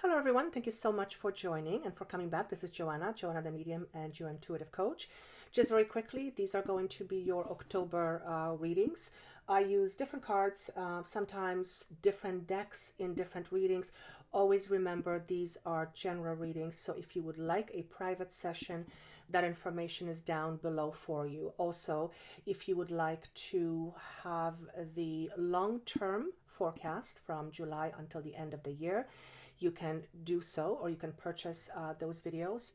Hello everyone, thank you so much for joining and for coming back. This is Joanna the medium and your intuitive coach. Just very quickly, these are going to be your October readings. I use different cards, sometimes different decks in different readings. Always remember these are general readings, so if you would like a private session, that information is down below for you. Also, if you would like to have the long-term forecast from July until the end of the year, you can do so, or you can purchase those videos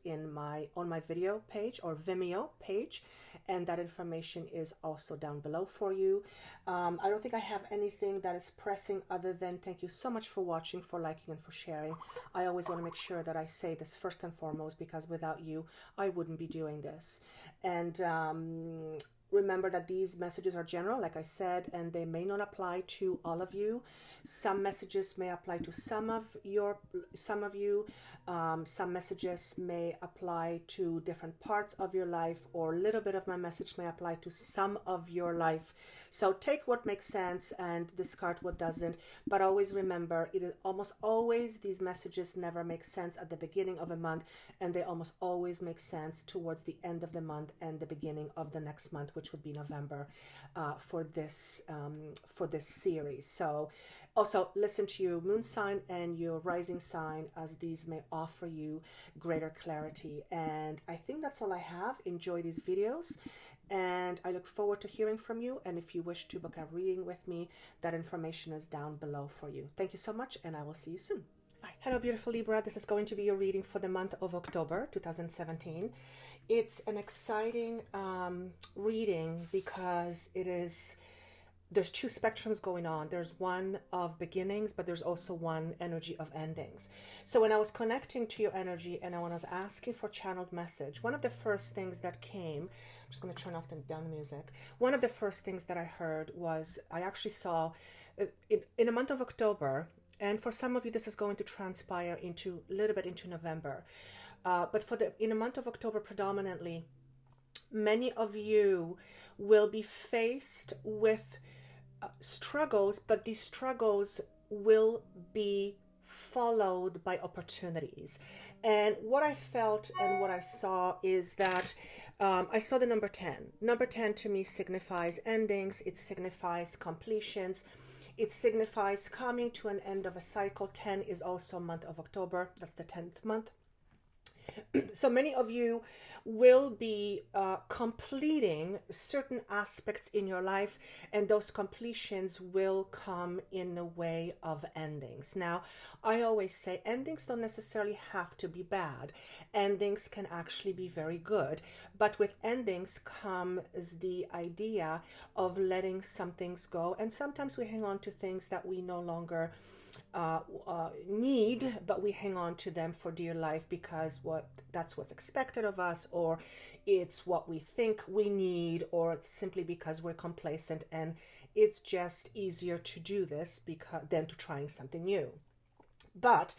on my video page or Vimeo page, and that information is also down below for you. I don't think I have anything that is pressing other than thank you so much for watching, for liking, and for sharing. I always want to make sure that I say this first and foremost, because without you, I wouldn't be doing this. And remember that these messages are general, like I said, and they may not apply to all of you. Some messages may apply to some of you. Some messages may apply to different parts of your life, or a little bit of my message may apply to some of your life. So take what makes sense and discard what doesn't. But always remember, it is almost always, these messages never make sense at the beginning of a month, and they almost always make sense towards the end of the month and the beginning of the next month, which would be November, for this series. So also listen to your moon sign and your rising sign, as these may offer you greater clarity. And I think that's all I have. Enjoy these videos, and I look forward to hearing from you. And if you wish to book a reading with me, that information is down below for you. Thank you so much, and I will see you soon. Bye. Hello, beautiful Libra. This is going to be your reading for the month of October 2017. It's an exciting reading because there's two spectrums going on. There's one of beginnings, but there's also one energy of endings. So when I was connecting to your energy and I was asking for channeled message, one of the first things that came, I'm just going to turn off down the music. One of the first things that I heard was, I actually saw in the month of October, and for some of you this is going to transpire into a little bit into November, but in the month of October predominantly, many of you will be faced with struggles, but these struggles will be followed by opportunities. And what I felt and what I saw is that I saw the number 10. Number 10 to me signifies endings. It signifies completions. It signifies coming to an end of a cycle. 10 is also month of October. That's the 10th month. So many of you will be completing certain aspects in your life, and those completions will come in the way of endings. Now, I always say endings don't necessarily have to be bad. Endings can actually be very good, but with endings comes the idea of letting some things go, and sometimes we hang on to things that we no longer need, but we hang on to them for dear life because that's what's expected of us, or it's what we think we need, or it's simply because we're complacent and it's just easier to do this than to trying something new. But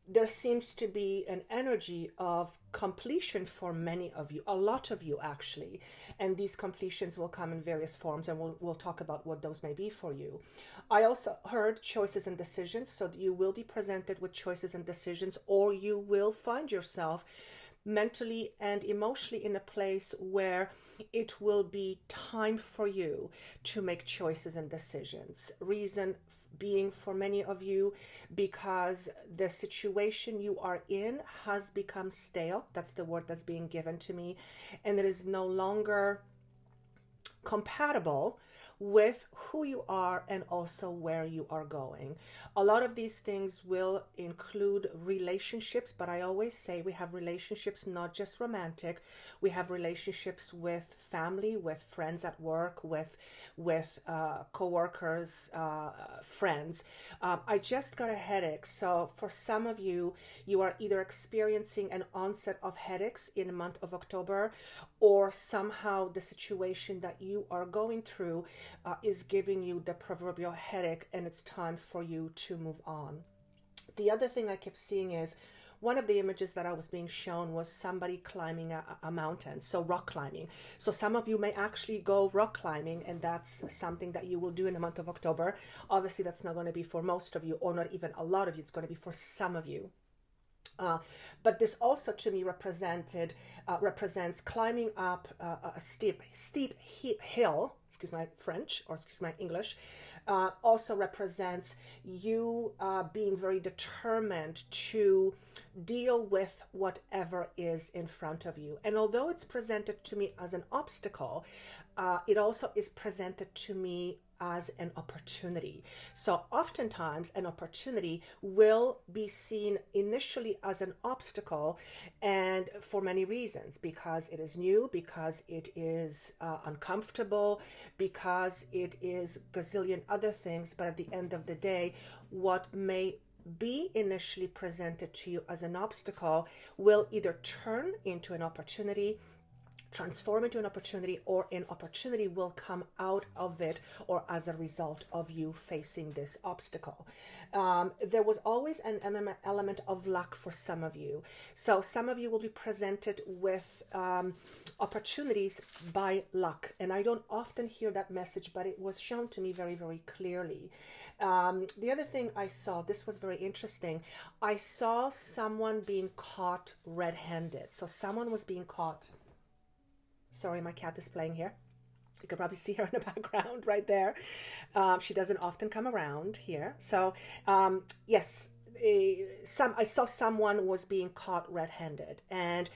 there seems to be an energy of completion for many of you, a lot of you actually, and these completions will come in various forms, and we'll talk about what those may be for you. I also heard choices and decisions, so that you will be presented with choices and decisions, or you will find yourself mentally and emotionally in a place where it will be time for you to make choices and decisions. Reason being for many of you, because the situation you are in has become stale. That's the word that's being given to me, and it is no longer compatible with who you are and also where you are going. A lot of these things will include relationships, but I always say we have relationships not just romantic. We have relationships with family, with friends at work, with co-workers, friends. I just got a headache, so for some of you, you are either experiencing an onset of headaches in the month of October, or somehow the situation that you are going through is giving you the proverbial headache, and it's time for you to move on. The other thing I kept seeing is one of the images that I was being shown was somebody climbing a mountain, so rock climbing. So some of you may actually go rock climbing, and that's something that you will do in the month of October. Obviously, that's not going to be for most of you, or not even a lot of you. It's going to be for some of you. But this also to me represents climbing up a steep hill, excuse my French, or excuse my English, also represents you being very determined to deal with whatever is in front of you. And although it's presented to me as an obstacle, it also is presented to me as an opportunity. So oftentimes an opportunity will be seen initially as an obstacle, and for many reasons, because it is new, because it is uncomfortable, because it is gazillion other things. But at the end of the day, what may be initially presented to you as an obstacle will either turn into an opportunity, transform into an opportunity, or an opportunity will come out of it, or as a result of you facing this obstacle. There was always an element of luck for some of you. So some of you will be presented with opportunities by luck. And I don't often hear that message, but it was shown to me very, very clearly. The other thing I saw, this was very interesting. I saw someone being caught red-handed. So someone was being caught. Sorry, my cat is playing here. You can probably see her in the background right there. She doesn't often come around here. So yes, I saw someone was being caught red-handed. And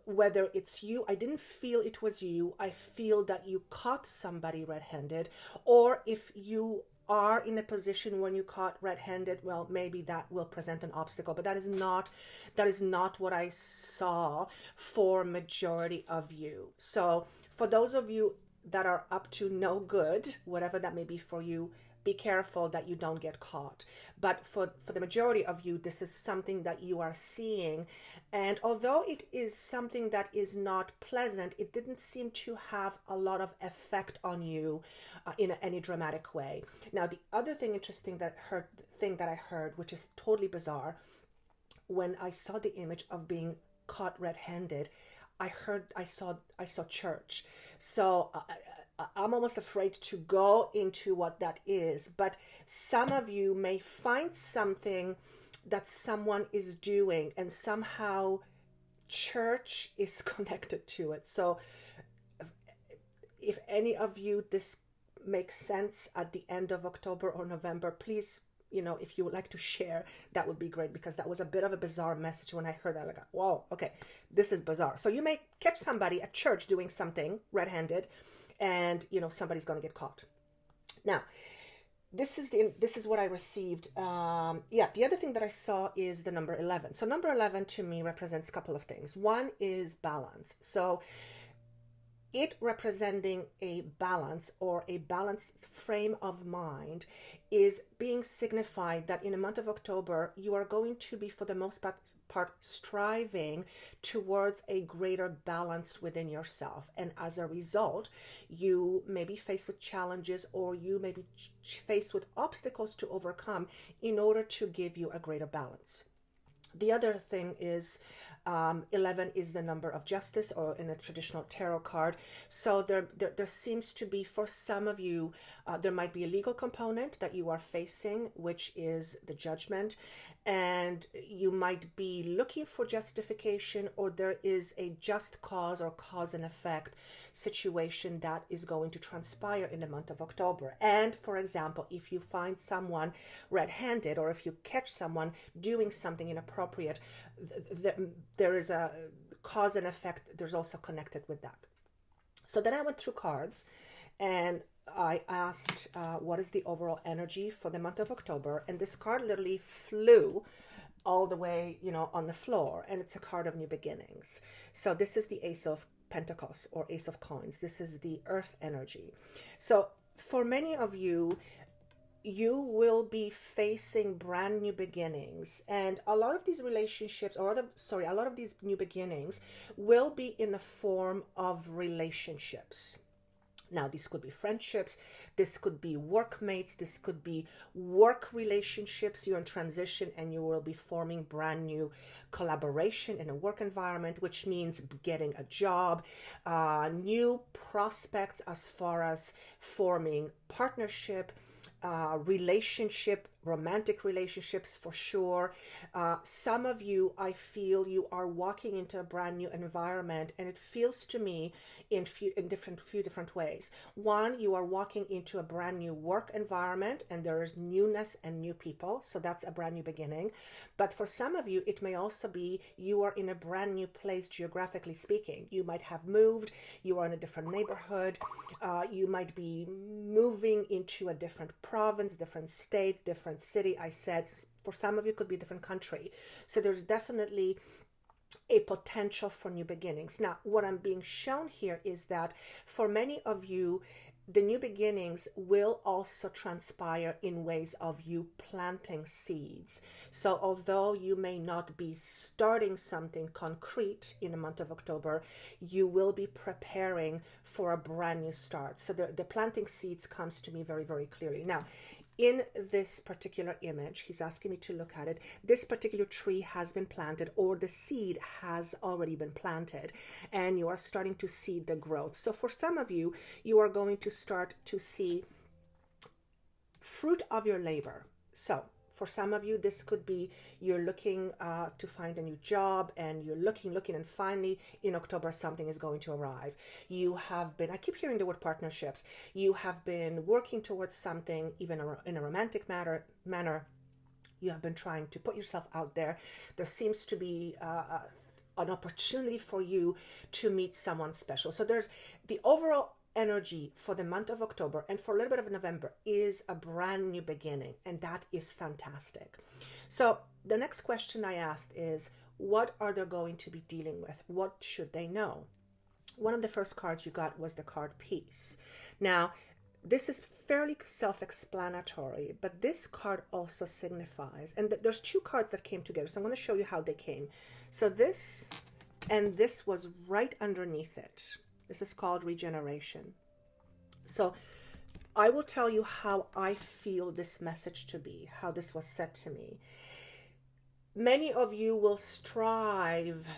whether it's you, I didn't feel it was you. I feel that you caught somebody red-handed. Or if you are in a position when you caught red-handed, well, maybe that will present an obstacle, but that is not what I saw for majority of you. So for those of you that are up to no good, whatever that may be for you, be careful that you don't get caught. But for the majority of you, this is something that you are seeing. And although it is something that is not pleasant, it didn't seem to have a lot of effect on you in any dramatic way. Now, the other thing interesting that I heard, which is totally bizarre, when I saw the image of being caught red-handed, I saw church. So I'm almost afraid to go into what that is, but some of you may find something that someone is doing, and somehow church is connected to it. So if any of you this makes sense at the end of October or November, please, if you would like to share, that would be great, because that was a bit of a bizarre message when I heard that. Like, whoa, okay, this is bizarre. So you may catch somebody at church doing something red-handed, and somebody's going to get caught. Now, this is what I received. The other thing that I saw is the number 11. So number 11 to me represents a couple of things. One is balance. So it representing a balance or a balanced frame of mind is being signified that in the month of October, you are going to be, for the most part, striving towards a greater balance within yourself. And as a result, you may be faced with challenges, or you may be faced with obstacles to overcome in order to give you a greater balance. The other thing is 11 is the number of justice, or in a traditional tarot card. So there seems to be, for some of you, there might be a legal component that you are facing, which is the judgment, and you might be looking for justification, or there is a just cause or cause and effect situation that is going to transpire in the month of October. And for example, if you find someone red-handed, or if you catch someone doing something inappropriate, there is a cause and effect. There's also connected with that. So then I went through cards, and I asked, what is the overall energy for the month of October? And this card literally flew all the way, on the floor. And it's a card of new beginnings. So this is the Ace of Pentacles, or Ace of Coins. This is the earth energy. So for many of you, you will be facing brand new beginnings, and a lot of these relationships, a lot of these new beginnings will be in the form of relationships. Now, this could be friendships, this could be workmates, this could be work relationships. You're in transition and you will be forming brand new collaboration in a work environment, which means getting a job, new prospects as far as forming partnership, relationship, romantic relationships for sure. Some of you, I feel you are walking into a brand new environment, and it feels to me in few different ways. One, you are walking into a brand new work environment, and there is newness and new people, so that's a brand new beginning. But for some of you, it may also be you are in a brand new place geographically speaking. You might have moved, you are in a different neighborhood, you might be moving into a different province, different state, different city. I said for some of you could be a different country. So there's definitely a potential for new beginnings. Now, what I'm being shown here is that for many of you, the new beginnings will also transpire in ways of you planting seeds. So although you may not be starting something concrete in the month of October, you will be preparing for a brand new start. So the planting seeds comes to me very, very clearly. Now, in this particular image, he's asking me to look at it. This particular tree has been planted, or the seed has already been planted, and you are starting to see the growth. So for some of you, you are going to start to see fruit of your labor. So for some of you, this could be you're looking to find a new job, and you're looking, and finally in October, something is going to arrive. You have been, I keep hearing the word partnerships. You have been working towards something, even in a romantic manner. You have been trying to put yourself out there. There seems to be an opportunity for you to meet someone special. So there's the overall energy for the month of October, and for a little bit of November, is a brand new beginning, and that is fantastic. So the next question I asked is, what are they going to be dealing with? What should they know? One of the first cards you got was the card Peace. Now, this is fairly self-explanatory, but this card also signifies, and there's two cards that came together, so I'm going to show you how they came. So this and this was right underneath it. This is called regeneration. So I will tell you how I feel this message to be, how this was said to me. Many of you will strive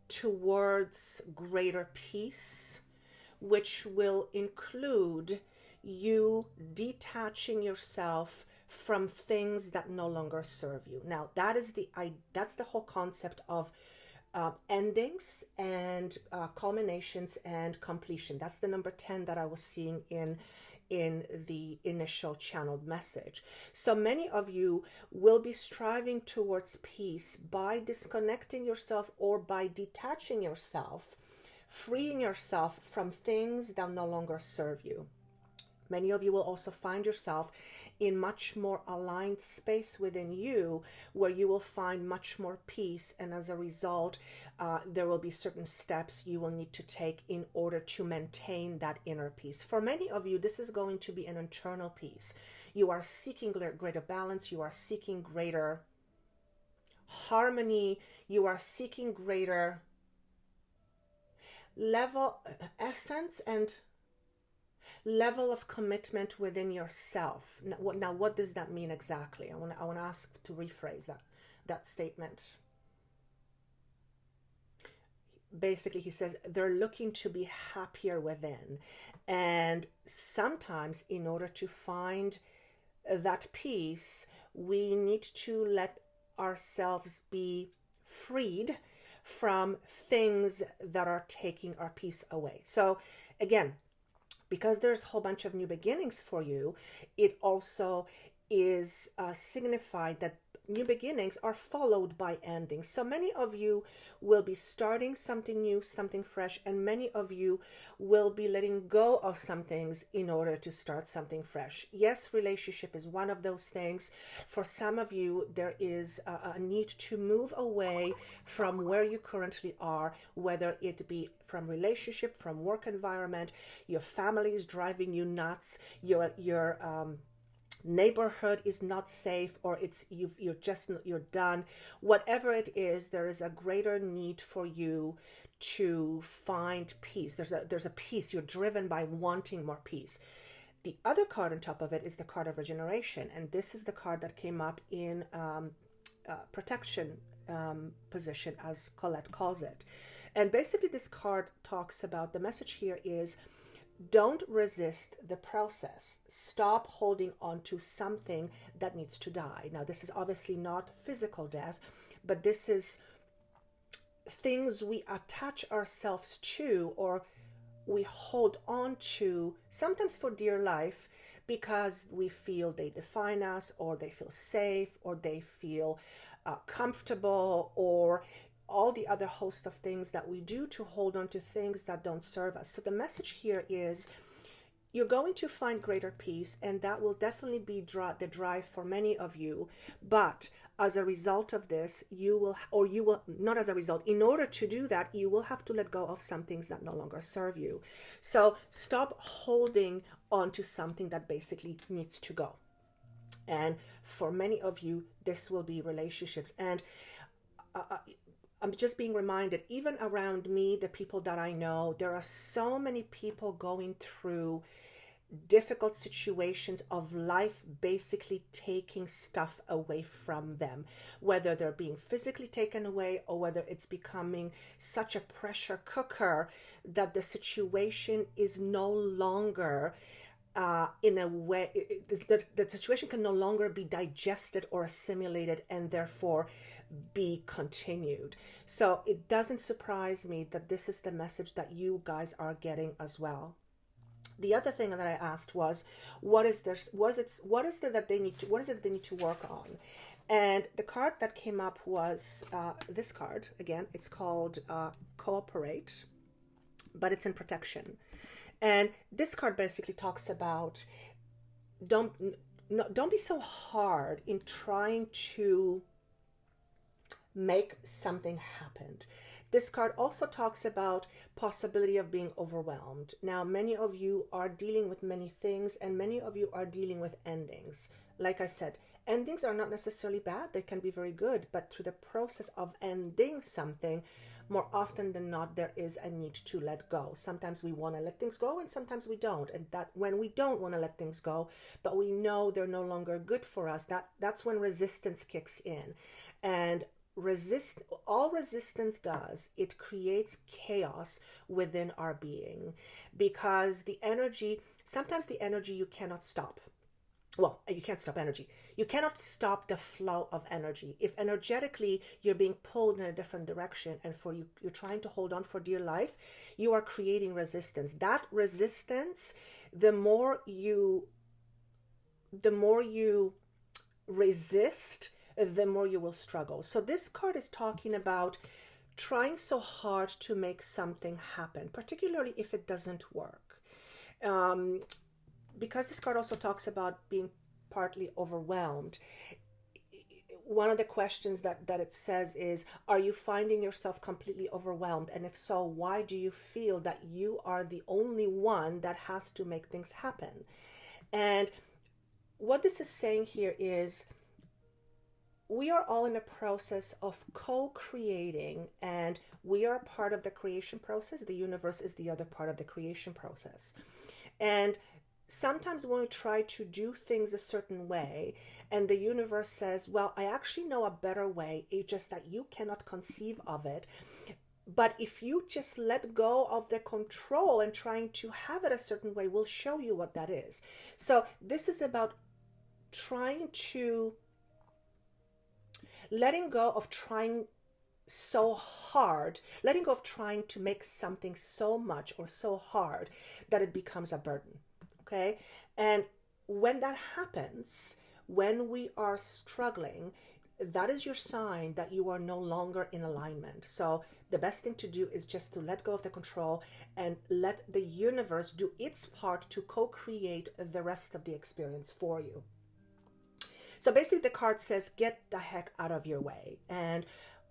towards greater peace, which will include you detaching yourself from things that no longer serve you. Now, that's the whole concept of endings and culminations and completion. That's the number 10 that I was seeing in the initial channeled message. So many of you will be striving towards peace by disconnecting yourself, or by detaching yourself, freeing yourself from things that no longer serve you. Many of you will also find yourself in much more aligned space within you, where you will find much more peace, and as a result, there will be certain steps you will need to take in order to maintain that inner peace. For many of you, this is going to be an internal peace. You are seeking greater balance, you are seeking greater harmony, you are seeking greater essence and level of commitment within yourself. Now, what does that mean exactly? I want to ask to rephrase that statement. Basically, he says they're looking to be happier within, and sometimes in order to find that peace, we need to let ourselves be freed from things that are taking our peace away. So again, because there's a whole bunch of new beginnings for you, it also is signified that new beginnings are followed by endings. So many of you will be starting something new, something fresh, and many of you will be letting go of some things in order to start something fresh. Yes, relationship is one of those things. For some of you, there is a need to move away from where you currently are, whether it be from relationship, from work environment, your family is driving you nuts, neighborhood is not safe, or you're done. Whatever it is, there is a greater need for you to find peace. There's a peace. You're driven by wanting more peace. The other card on top of it is the card of regeneration, and this is the card that came up in protection position, as Colette calls it. And basically this card talks about, the message here is, don't resist the process. Stop holding on to something that needs to die. Now, this is obviously not physical death, but this is things we attach ourselves to, or we hold on to, sometimes for dear life, because we feel they define us, or they feel safe, or they feel comfortable, or all the other host of things that we do to hold on to things that don't serve us. So the message here is, you're going to find greater peace, and that will definitely be the drive for many of you. But as a result of this, not as a result, in order to do that, you will have to let go of some things that no longer serve you. So stop holding on to something that basically needs to go. And for many of you, this will be relationships. And I'm just being reminded, even around me, the people that I know, there are so many people going through difficult situations of life basically taking stuff away from them, whether they're being physically taken away, or whether it's becoming such a pressure cooker that the situation is no longer in a way, the situation can no longer be digested or assimilated, and therefore be continued. So it doesn't surprise me that this is the message that you guys are getting as well. The other thing that I asked was, what is it that they need to work on? And the card that came up was this card. Again, it's called Cooperate, but it's in protection. And this card basically talks about, don't be so hard in trying to make something happen. This card also talks about possibility of being overwhelmed. Now, many of you are dealing with many things, and many of you are dealing with endings. Like I said, endings are not necessarily bad. They can be very good, but through the process of ending something, more often than not, there is a need to let go. Sometimes we want to let things go, and sometimes we don't. And that when we don't want to let things go, but we know they're no longer good for us, that's when resistance kicks in. And all resistance does, it creates chaos within our being, because sometimes the energy you cannot stop. Well, you can't stop energy. You cannot stop the flow of energy. If energetically you're being pulled in a different direction, and you're trying to hold on for dear life, you are creating resistance. That resistance, the more you resist, the more you will struggle. So this card is talking about trying so hard to make something happen, particularly if it doesn't work. Because this card also talks about being partly overwhelmed. One of the questions that it says is, are you finding yourself completely overwhelmed? And if so, why do you feel that you are the only one that has to make things happen? And what this is saying here is, we are all in a process of co-creating, and we are part of the creation process. The universe is the other part of the creation process. And sometimes when we try to do things a certain way, and the universe says, well, I actually know a better way, it's just that you cannot conceive of it. But if you just let go of the control and trying to have it a certain way, we'll show you what that is. So this is about letting go of trying so hard, letting go of trying to make something so much or so hard that it becomes a burden. Okay? And when that happens, when we are struggling, that is your sign that you are no longer in alignment. So the best thing to do is just to let go of the control and let the universe do its part to co-create the rest of the experience for you. So basically the card says, get the heck out of your way. And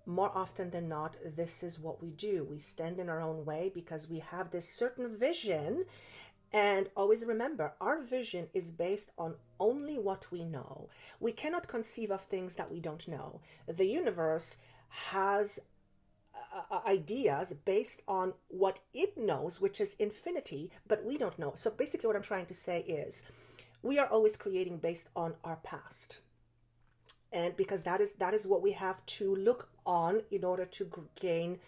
more often than not, this is what we do. We stand in our own way because we have this certain vision, And always remember, our vision is based on only what we know. We cannot conceive of things that we don't know. The universe has ideas based on what it knows, which is infinity, but we don't know. So basically what I'm trying to say is we are always creating based on our past. And because that is what we have to look on in order to gain,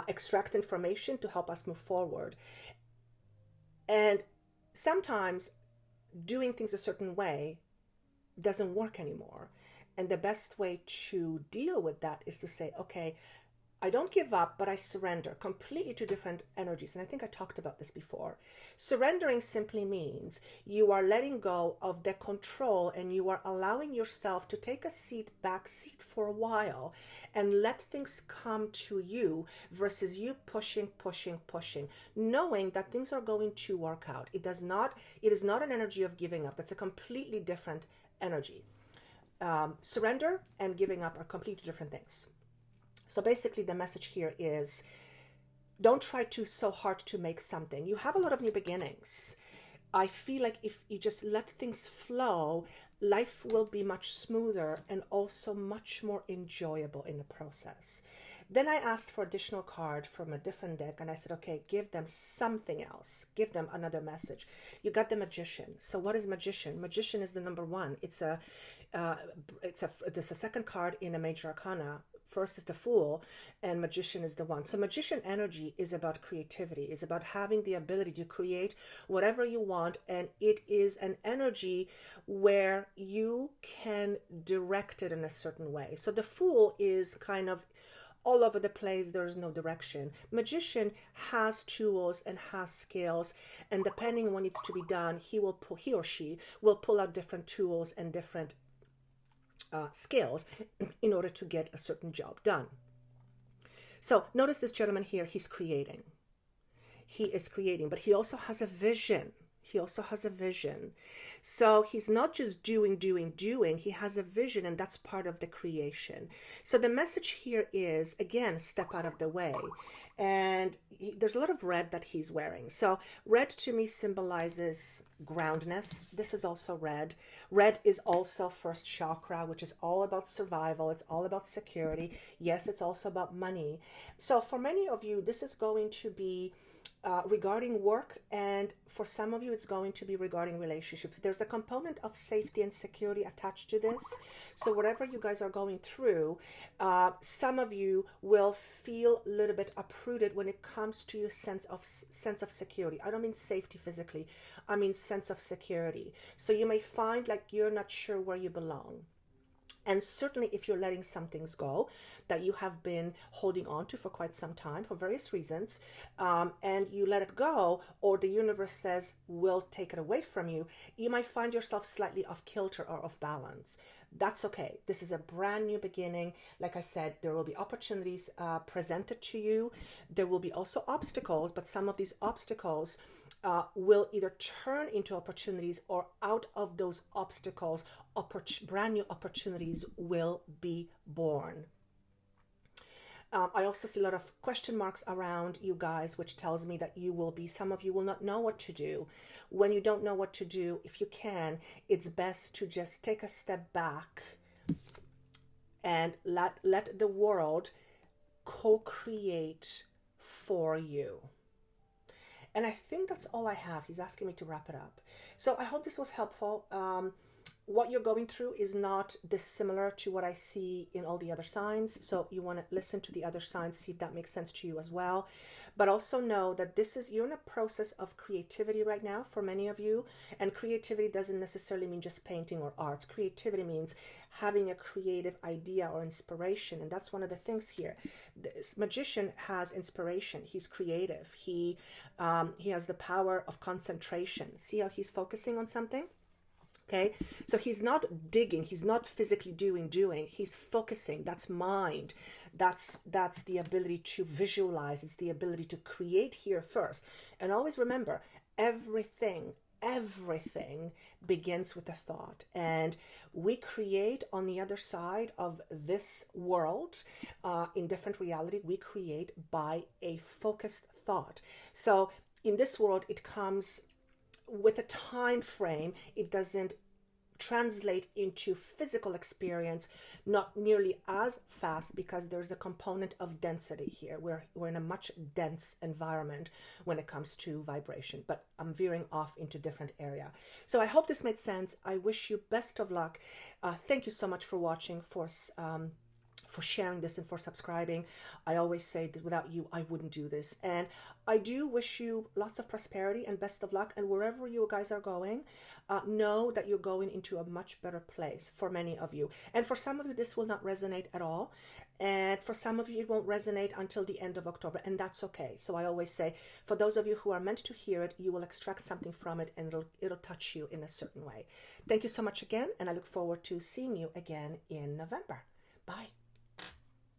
extract information to help us move forward. And sometimes doing things a certain way doesn't work anymore. And the best way to deal with that is to say, okay, I don't give up, but I surrender completely to different energies. And I think I talked about this before. Surrendering simply means you are letting go of the control and you are allowing yourself to take a back seat for a while and let things come to you versus you pushing, knowing that things are going to work out. It is not an energy of giving up. That's a completely different energy. Surrender and giving up are completely different things. So basically the message here is don't try so hard to make something. You have a lot of new beginnings. I feel like if you just let things flow, life will be much smoother and also much more enjoyable in the process. Then I asked for additional card from a different deck and I said, okay, give them something else. Give them another message. You got the Magician. So what is Magician? Magician is the number one. It's the second card in a major arcana. First is the Fool and Magician is the one. So Magician energy is about creativity, is about having the ability to create whatever you want. And it is an energy where you can direct it in a certain way. So the Fool is kind of all over the place. There is no direction. Magician has tools and has skills, and depending on what needs to be done, he or she will pull out different tools and different skills in order to get a certain job done. So notice this gentleman here, he's creating. He is creating, but he also has a vision. So he's not just doing. He has a vision, and that's part of the creation. So the message here is, again, step out of the way. And there's a lot of red that he's wearing. So red to me symbolizes groundness. This is also red. Red is also first chakra, which is all about survival. It's all about security. Yes, it's also about money. So for many of you, this is going to be regarding work, and for some of you it's going to be regarding relationships. There's a component of safety and security attached to this. So whatever you guys are going through, some of you will feel a little bit uprooted when it comes to your sense of security. I don't mean safety physically, I mean sense of security. So you may find like you're not sure where you belong. And certainly if you're letting some things go that you have been holding on to for quite some time for various reasons, and you let it go, or the universe says, we'll take it away from you, you might find yourself slightly off kilter or off balance. That's okay. This is a brand new beginning. Like I said, there will be opportunities presented to you. There will be also obstacles, but some of these obstacles will either turn into opportunities, or out of those obstacles, brand new opportunities will be born. I also see a lot of question marks around you guys, which tells me that some of you will not know what to do. When you don't know what to do, if you can, it's best to just take a step back and let the world co-create for you. And I think that's all I have. He's asking me to wrap it up. So I hope this was helpful. What you're going through is not dissimilar to what I see in all the other signs. So you want to listen to the other signs, see if that makes sense to you as well. But also know that you're in a process of creativity right now for many of you. And creativity doesn't necessarily mean just painting or arts. Creativity means having a creative idea or inspiration. And that's one of the things here. This Magician has inspiration. He's creative. He has the power of concentration. See how he's focusing on something? Okay, so he's not digging, he's not physically doing, he's focusing. That's mind. That's the ability to visualize. It's the ability to create here first. And always remember, everything begins with a thought. And we create on the other side of this world, in different reality, we create by a focused thought. So in this world, it comes with a time frame, it doesn't translate into physical experience, not nearly as fast, because there's a component of density here. We're in a much dense environment when it comes to vibration, but I'm veering off into different area. So I hope this made sense. I wish you best of luck. Thank you so much for watching, for sharing this, and for subscribing. I always say that without you, I wouldn't do this. And I do wish you lots of prosperity and best of luck. And wherever you guys are going, know that you're going into a much better place for many of you. And for some of you, this will not resonate at all. And for some of you, it won't resonate until the end of October. And that's okay. So I always say, for those of you who are meant to hear it, you will extract something from it, and it'll touch you in a certain way. Thank you so much again. And I look forward to seeing you again in November. Bye.